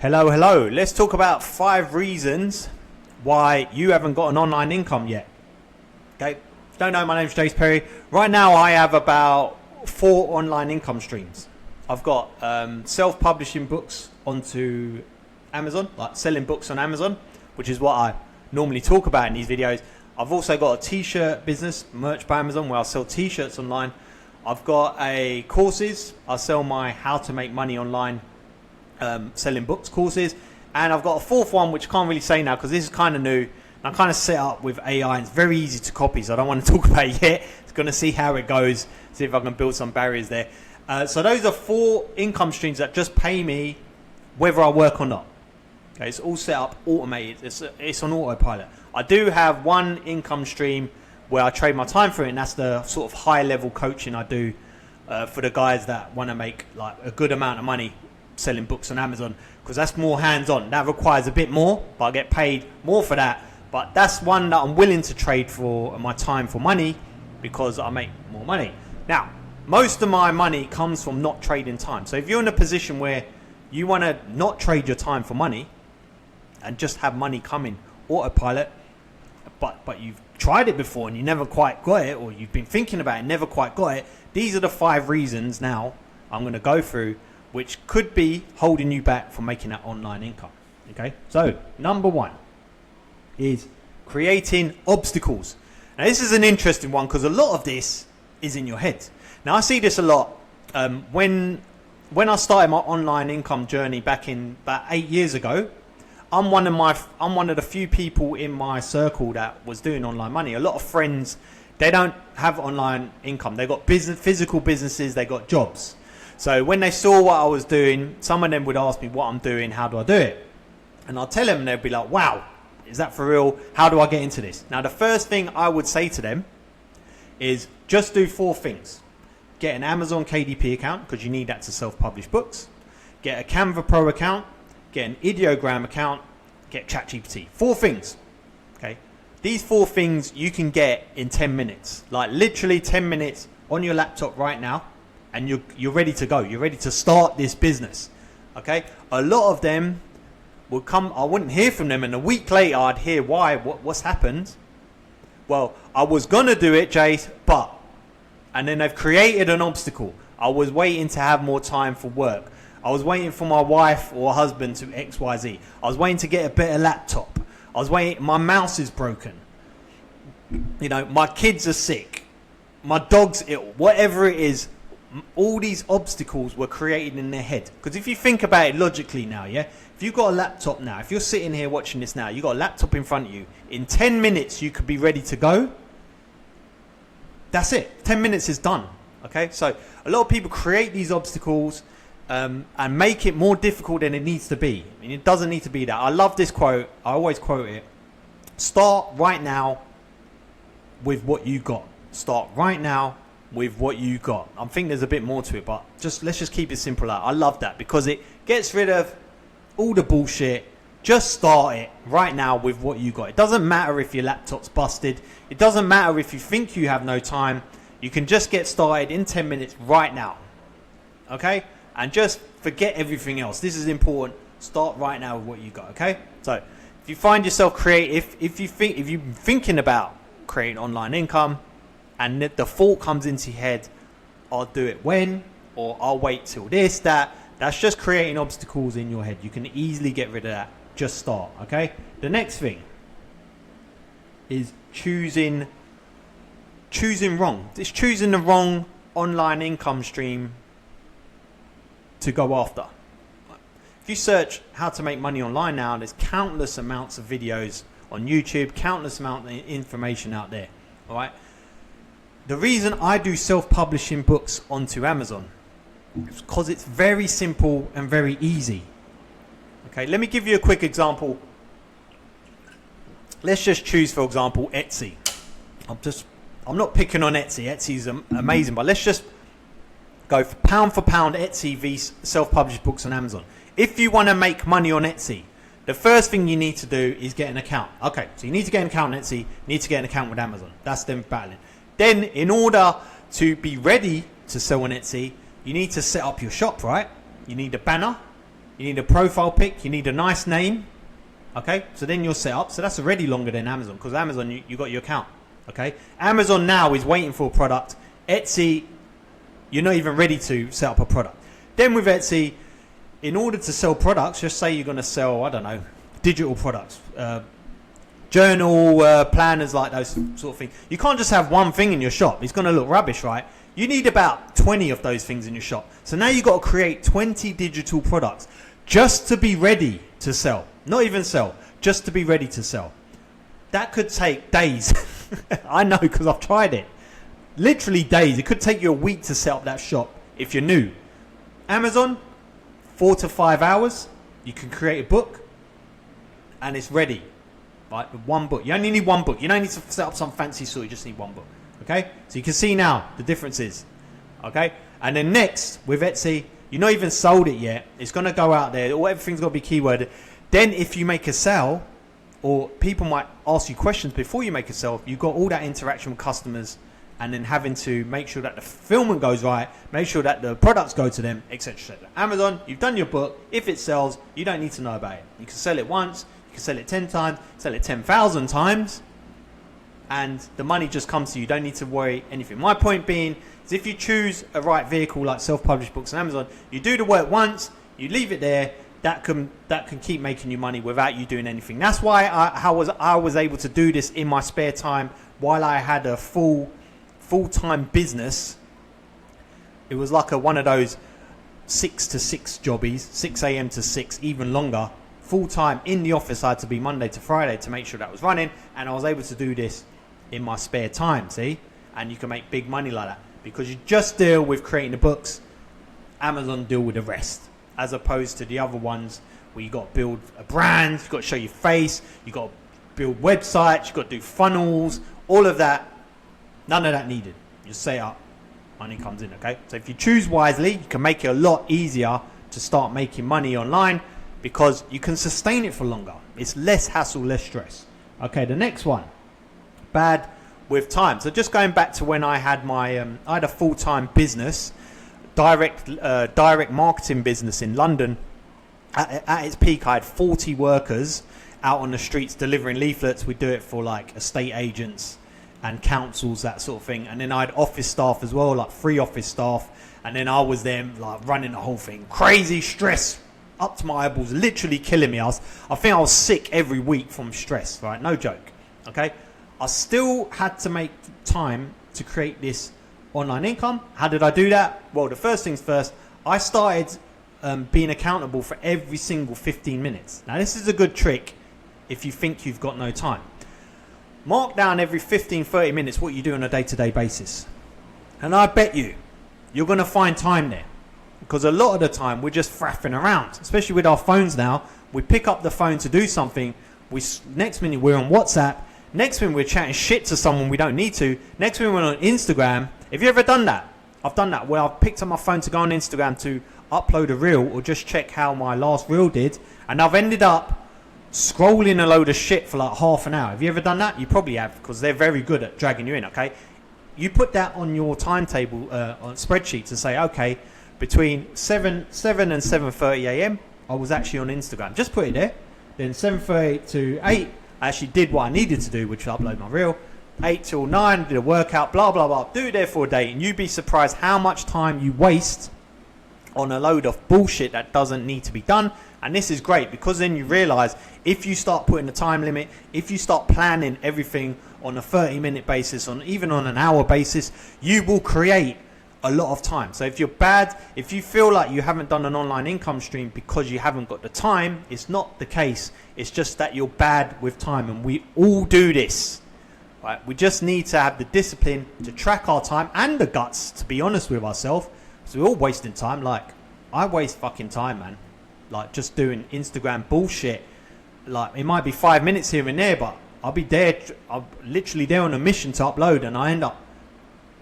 Hello, hello. Let's talk about 5 reasons why you haven't got an online income yet. Okay, if you don't know, my name's Jace Perry. Right now I have about 4 online income streams. I've got self-publishing books onto Amazon, like selling books on Amazon, which is what I normally talk about in these videos. I've also got a t-shirt business, merch by Amazon, where I sell t-shirts online. I've got courses. I sell my how to make money online selling books courses, and I've got a 4th one which I can't really say now because this is kind of new and I kind of set up with AI and it's very easy to copy, so I don't want to talk about it yet. It's going to see how it goes, see if I can build some barriers there. So those are 4 income streams that just pay me whether I work or not. Okay, it's all set up automated. It's on autopilot. I do have one income stream where I trade my time for it, and that's the sort of high level coaching I do for the guys that want to make like a good amount of money selling books on Amazon, because that's more hands-on. That requires a bit more, but I get paid more for that. But that's one that I'm willing to trade for my time for money because I make more money. Now, most of my money comes from not trading time. So if you're in a position where you want to not trade your time for money and just have money coming autopilot, but you've tried it before and you never quite got it, or you've been thinking about it and never quite got it, these are the 5 reasons now I'm going to go through which could be holding you back from making that online income. Okay, so number 1 is creating obstacles. Now this is an interesting one because a lot of this is in your head. Now I see this a lot when I started my online income journey back in about 8 years ago. I'm one of the few people in my circle that was doing online money. A lot of friends, they don't have online income. They got physical businesses, they got jobs. So when they saw what I was doing, some of them would ask me what I'm doing, how do I do it? And I'll tell them and they'd be like, wow, is that for real? How do I get into this? Now the first thing I would say to them is just do 4 things. Get an Amazon KDP account, because you need that to self-publish books. Get a Canva Pro account. Get an Ideogram account. Get ChatGPT. 4 things. Okay. These 4 things you can get in 10 minutes. Like literally 10 minutes on your laptop right now. And you're ready to go. You're ready to start this business. Okay. A lot of them will come. I wouldn't hear from them, and a week later I'd hear why. What's happened? Well, I was gonna do it, Jace, but, and then they've created an obstacle. I was waiting to have more time for work. I was waiting for my wife or husband to XYZ. I was waiting to get a better laptop. I was waiting. My mouse is broken. You know, my kids are sick. My dog's ill. Whatever it is. All these obstacles were created in their head. Because if you think about it logically now, yeah, if you've got a laptop now, if you're sitting here watching this now, you've got a laptop in front of you, in 10 minutes you could be ready to go. That's it. 10 minutes is done. Okay, so a lot of people create these obstacles and make it more difficult than it needs to be. I mean, it doesn't need to be that. I love this quote. I always quote it. Start right now with what you got. Start right now with what you got. I think there's a bit more to it, but let's just keep it simple out. I love that because it gets rid of all the bullshit. Just start it right now with what you got. It doesn't matter if your laptop's busted. It doesn't matter if you think you have no time. You can just get started in 10 minutes right now. Okay? And just forget everything else. This is important. Start right now with what you got. Okay? So if you find yourself creative, if you've been thinking about creating online income, and the thought comes into your head, I'll do it when, or I'll wait till this, that. That's just creating obstacles in your head. You can easily get rid of that. Just start, okay? The next thing is choosing wrong. It's choosing the wrong online income stream to go after. If you search how to make money online now, there's countless amounts of videos on YouTube, countless amount of information out there, all right? The reason I do self-publishing books onto Amazon is because it's very simple and very easy. Okay, let me give you a quick example. Let's just choose, for example, Etsy. I'm not picking on Etsy. Etsy's amazing, but let's just go for pound Etsy v self-published books on Amazon. If you want to make money on Etsy, the first thing you need to do is get an account. Okay, so you need to get an account on Etsy, you need to get an account with Amazon. That's them battling. Then, in order to be ready to sell on Etsy, you need to set up your shop, right? You need a banner, You need a profile pic. You need a nice name. Okay, so then you're set up. So that's already longer than Amazon, because Amazon, you got your account. Okay, Amazon now is waiting for a product. Etsy, you're not even ready to set up a product. Then with Etsy, in order to sell products, just say you're going to sell, I don't know, digital products, journal planners, like those sort of things. You can't just have one thing in your shop. It's going to look rubbish, right? You need about 20 of those things in your shop. So now you've got to create 20 digital products just to be ready to sell. Not even sell, just to be ready to sell. That could take days. I know, because I've tried it. Literally days. It could take you a week to set up that shop if you're new. Amazon, 4 to 5 hours. You can create a book and it's ready. Right? With one book. You only need one book. You don't need to set up some fancy sort. You just need one book. Okay? So you can see now the differences. Okay? And then next, with Etsy, you're not even sold it yet. It's going to go out there. Everything's got to be keyworded. Then if you make a sale, or people might ask you questions before you make a sale, you've got all that interaction with customers, and then having to make sure that the fulfillment goes right, make sure that the products go to them, etc. etc. Amazon, you've done your book. If it sells, you don't need to know about it. You can sell it once, you can sell it 10 times, sell it 10,000 times, and the money just comes to you. You don't need to worry anything. My point being is, if you choose a right vehicle like self-published books on Amazon, you do the work once, you leave it there, that can keep making you money without you doing anything. That's why I was able to do this in my spare time while I had a full-time business. It was like one of those 6 to 6 jobbies, 6 a.m. to 6, even longer. Full-time in the office. I had to be Monday to Friday to make sure that was running, and I was able to do this in my spare time, see? And you can make big money like that because you just deal with creating the books. Amazon deal with the rest, as opposed to the other ones where you got to build a brand, you got to show your face, you got to build websites, you got to do funnels, all of that. None of that needed. You just set up, money comes in. Okay, so if you choose wisely, you can make it a lot easier to start making money online, because you can sustain it for longer. It's less hassle, less stress. Okay, the next one, bad with time. So just going back to when I had my I had a full-time business, direct marketing business in London. At its peak, I had 40 workers out on the streets delivering leaflets. We do it for like estate agents and councils, that sort of thing. And then I had office staff as well, like 3 office staff. And then I was there like running the whole thing. Crazy stress, up to my eyeballs, literally killing me. I think I was sick every week from stress, right? No joke. Okay, I still had to make time to create this online income. How did I do that? Well, the first things first, I started being accountable for every single 15 minutes. Now, this is a good trick if you think you've got no time. Mark down every 15-30 minutes what you do on a day-to-day basis. And I bet you're going to find time there. Because a lot of the time, we're just faffing around. Especially with our phones now. We pick up the phone to do something. Next minute, we're on WhatsApp. Next minute, we're chatting shit to someone we don't need to. Next minute, we're on Instagram. Have you ever done that? I've done that, where I've picked up my phone to go on Instagram to upload a reel or just check how my last reel did, and I've ended up scrolling a load of shit for like half an hour. Have you ever done that? You probably have, because they're very good at dragging you in. Okay, you put that on your timetable on spreadsheet to say, okay, between 7 and 7:30 a.m. I was actually on Instagram. Just put it there. Then 7:30 to 8, I actually did what I needed to do, which was upload my reel. 8 till 9, did a workout, blah, blah, blah. Do it there for a day, and you'd be surprised how much time you waste on a load of bullshit that doesn't need to be done. And this is great, because then you realize if you start putting a time limit, if you start planning everything on a 30-minute basis, even on an hour basis, you will create a lot of time. So if you're bad, if you feel like you haven't done an online income stream because you haven't got the time, it's not the case. It's just that you're bad with time, and we all do this. Right, we just need to have the discipline to track our time, and the guts to be honest with ourselves. So we're all wasting time. Like, I waste fucking time, man. Like, just doing Instagram bullshit. Like, it might be 5 minutes here and there, but I'll be there. I'm literally there on a mission to upload, and I end up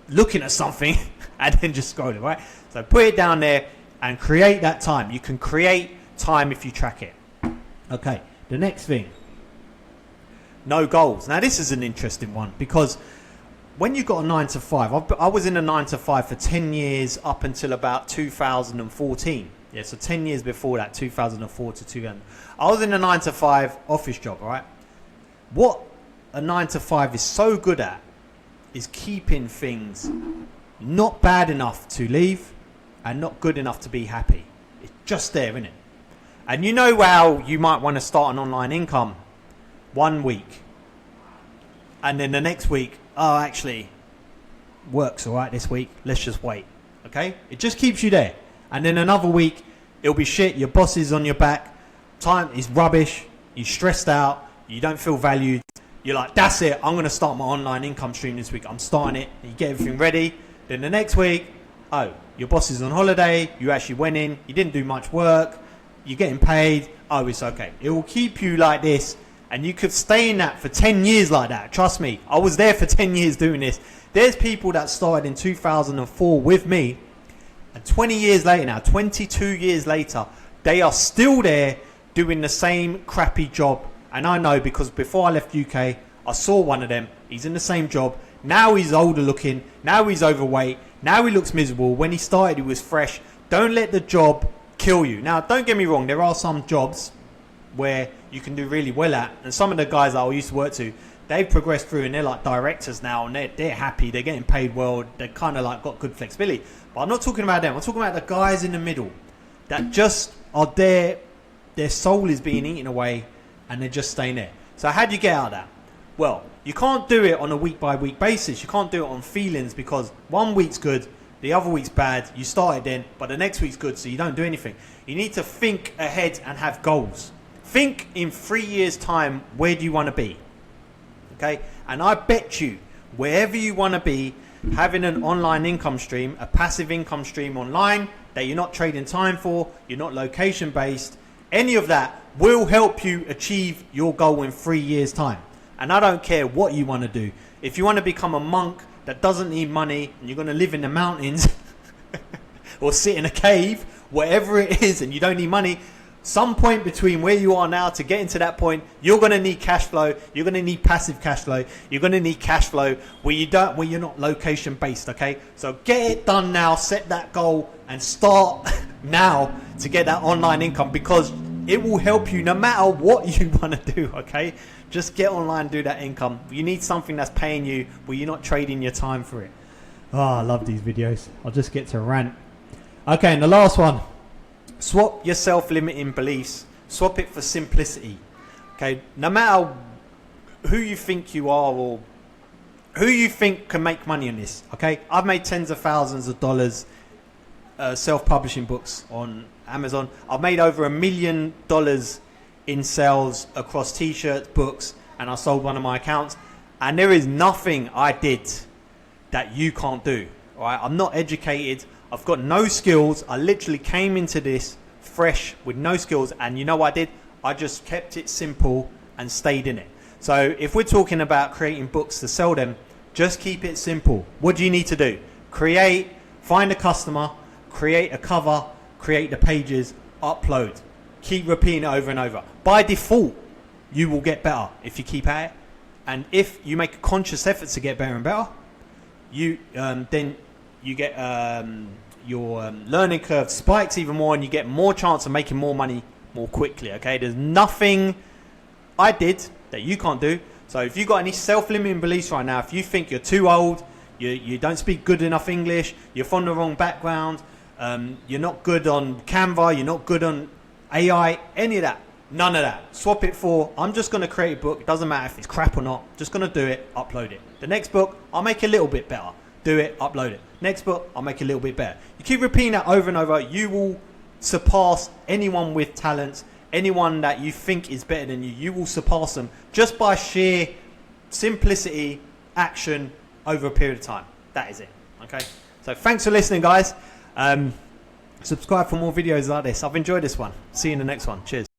looking at something and then just scrolling, right? So put it down there and create that time. You can create time if you track it. Okay, the next thing. No goals. Now, this is an interesting one, because when you got a 9 to 5, I was in a 9 to 5 for 10 years up until about 2014. Yeah, so 10 years before that, 2004 to 2000. I was in a 9 to 5 office job, right? What a 9 to 5 is so good at is keeping things not bad enough to leave and not good enough to be happy. It's just there, isn't it? And you know how you might want to start an online income 1 week, and then the next week, oh, actually, work's all right this week, let's just wait. Okay? It just keeps you there. And then another week, it'll be shit, your boss is on your back, time is rubbish, you're stressed out, you don't feel valued. You're like, that's it, I'm going to start my online income stream this week. I'm starting it. You get everything ready. Then the next week, oh, your boss is on holiday, you actually went in, you didn't do much work, you're getting paid, oh, it's okay. It will keep you like this, and you could stay in that for 10 years like that. Trust me, I was there for 10 years doing this. There's people that started in 2004 with me, and 20 years later now, 22 years later, they are still there doing the same crappy job. And I know because before I left UK, I saw one of them. He's in the same job. Now he's older looking. Now he's overweight. Now he looks miserable. When he started, he was fresh. Don't let the job kill you. Now, don't get me wrong. There are some jobs where you can do really well at. And some of the guys that I used to work to, they've progressed through and they're like directors now. And they're happy. They're getting paid well. They're kind of like got good flexibility. But I'm not talking about them. I'm talking about the guys in the middle that just are there. Their soul is being eaten away. And they're just staying there. So how do you get out of that? Well, you can't do it on a week by week basis. You can't do it on feelings because 1 week's good, the other week's bad. You started then, but the next week's good, so you don't do anything. You need to think ahead and have goals. Think in 3 years' time, where do you want to be? Okay? And I bet you, wherever you want to be, having an online income stream, a passive income stream online that you're not trading time for, you're not location based, any of that will help you achieve your goal in 3 years' time. And I don't care what you want to do. If you want to become a monk that doesn't need money and you're going to live in the mountains or sit in a cave, whatever it is, and you don't need money, some point between where you are now to get into that point, you're going to need cash flow. You're going to need passive cash flow. You're going to need cash flow where you're not location based. Okay, so get it done now. Set that goal and start now to get that online income, because it will help you no matter what you want to do. Okay, just get online, do that income. You need something that's paying you where you're not trading your time for it. Oh, I love these videos. I'll just get to rant. Okay, and the last one. Swap your self-limiting beliefs. Swap it for simplicity. Okay, no matter who you think you are or who you think can make money on this. Okay, I've made tens of thousands of dollars self-publishing books on Amazon. I've made over $1 million in sales across t-shirts, books, and I sold one of my accounts. And there is nothing I did that you can't do. All right, I'm not educated. I've got no skills. I literally came into this fresh with no skills, and you know what I did? I just kept it simple and stayed in it. So if we're talking about creating books to sell them, just keep it simple. What do you need to do? Find a customer, create a cover, create the pages, upload. Keep repeating it over and over. By default, you will get better if you keep at it. And if you make a conscious effort to get better and better, then you get your learning curve spikes even more, and you get more chance of making more money more quickly. Okay, there's nothing I did that you can't do. So if you've got any self-limiting beliefs right now, if you think you're too old, you don't speak good enough English, you're from the wrong background, you're not good on Canva, you're not good on AI, any of that, none of that. Swap it for, I'm just going to create a book. It doesn't matter if it's crap or not. Just going to do it, upload it. The next book, I'll make a little bit better. Do it, upload it. Next book, I'll make a little bit better. You keep repeating that over and over, you will surpass anyone with talents, anyone that you think is better than you. You will surpass them just by sheer simplicity, action over a period of time. That is it. Okay. So thanks for listening, guys. Subscribe for more videos like this. I've enjoyed this one. See you in the next one. Cheers.